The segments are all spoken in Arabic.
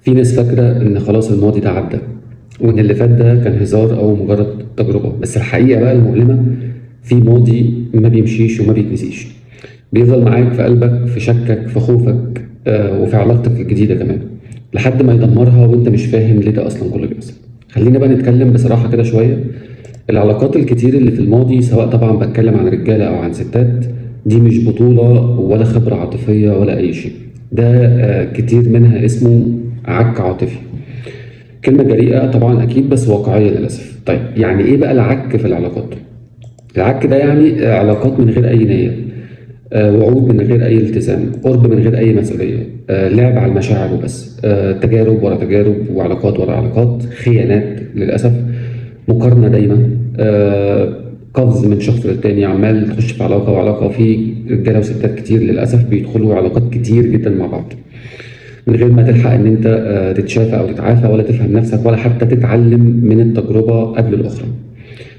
في ناس فاكرة إن خلاص الماضي ده عدى، وإن اللي فات ده كان هزار أو مجرد تجربة، بس الحقيقة بقى المؤلمة في ماضي ما بيمشيش وما بيتنسيش، بيفضل معاك في قلبك، في شكك، في خوفك، وفي علاقتك الجديدة كمان، لحد ما يدمرها وأنت مش فاهم ليه ده أصلا كله بيحصل. خلينا بقى نتكلم بصراحة كده شوية. العلاقات الكتير اللي في الماضي، سواء طبعا بتكلم عن رجالة أو عن ستات، دي مش بطولة ولا خبرة عاطفية ولا أي شيء. ده كتير منها اسمه عك عاطفي. كلمة جريئة طبعا أكيد، بس واقعية للأسف. طيب يعني إيه بقى العك في العلاقات؟ العك ده يعني علاقات من غير أي نية، وعود من غير أي التزام، قرب من غير أي مسؤولية، لعب على المشاعر وبس، تجارب ورا تجارب وعلاقات ورا علاقات، خيانات للأسف، مقارنة دايما، قفز من شخص للتاني، عمال تخش في علاقة وعلاقة. وفي رجالة وستات كتير للأسف بيدخلوا علاقات كتير جدا مع بعض من غير ما تلحق إن أنت تتشافى أو تتعافى، ولا تفهم نفسك، ولا حتى تتعلم من التجربة قبل الأخرى.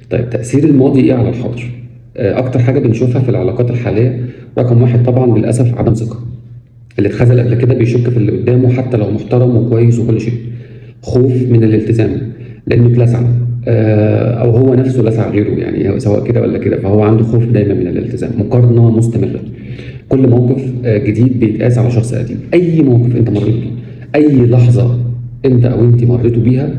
طيب تأثير الماضي إيه على الحاضر؟ أكتر حاجة بنشوفها في العلاقات الحالية، رقم واحد طبعا للأسف عدم ثقة. اللي اتخذل قبل كده بيشك في اللي قدامه حتى لو محترم وكويس وكل شيء. خوف من الالتزام لأنه اتلسع، أو هو نفسه لسع غيره، يعني سواء كده ولا كده، فهو عنده خوف دايما من الالتزام. مقارنة مستمرة، كل موقف جديد بيتقاس على شخص قديم. أي موقف أنت مريت بيه، أي لحظة أنت أو أنت مريتوا بيها،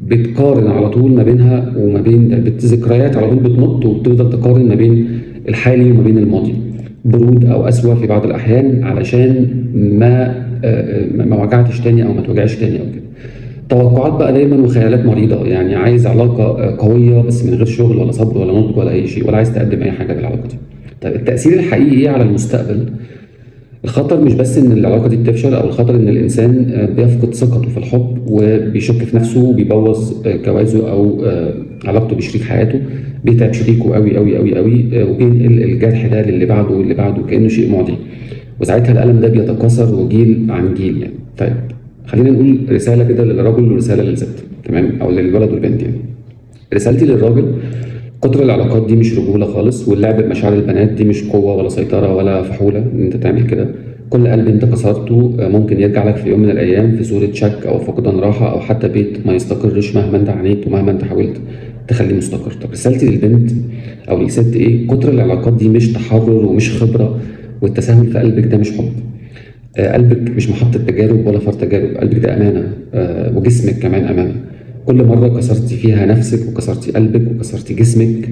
بتقارن على طول ما بينها وما بين ده، ذكريات على طول بتنط وبتفضل تقارن ما بين الحالي وما بين الماضي، برود او اسوأ في بعض الاحيان، علشان ما وجعتش تاني او ما توجعش تاني او كده. توقعات بقى دايما وخيالات مريضه، يعني عايز علاقه قويه بس من غير شغل ولا صبر ولا نضج ولا اي شيء، ولا عايز تقدم اي حاجه للعلاقه دي. طيب التاثير الحقيقي ايه على المستقبل؟ الخطر مش بس ان العلاقه دي بتفشل، او الخطر ان الانسان بيفقد ثقته في الحب وبيشك في نفسه وبيبوظ جوازه او علاقته بشريك حياته، بيتعب شريكه قوي قوي قوي قوي، وبينقل الجرح ده للي بعده واللي بعده كانه شيء معدي، وساعتها الالم ده بيتكاثر وجيل عن جيل يعني. طيب خلينا نقول رساله كده للرجل ورساله للست، تمام، او للولد والبنت يعني. رسالتي للراجل: كتر العلاقات دي مش رجولة خالص، واللعب بمشاعر البنات دي مش قوة ولا سيطرة ولا فحولة إن أنت تعمل كده. كل قلب أنت كسرته ممكن يرجع لك في يوم من الأيام في صورة شك أو فقدان راحة، أو حتى بيت ما يستقرش مهما أنت عانيت ومهما أنت حاولت تخليه مستقر. طب رسالتي للبنت أو للست إيه؟ كتر العلاقات دي مش تحرر ومش خبرة، والتساهل في قلبك ده مش حب. قلبك مش محطة تجارب ولا فار تجارب، قلبك ده أمانة، وجسمك كمان أمانة. كل مرة كسرتي فيها نفسك وكسرتي قلبك وكسرتي جسمك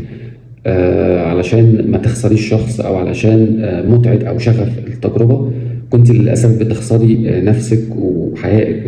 علشان ما تخسريش شخص، أو علشان متعة أو شغف التجربة، كنت للأسف بتخسري نفسك وحيائك.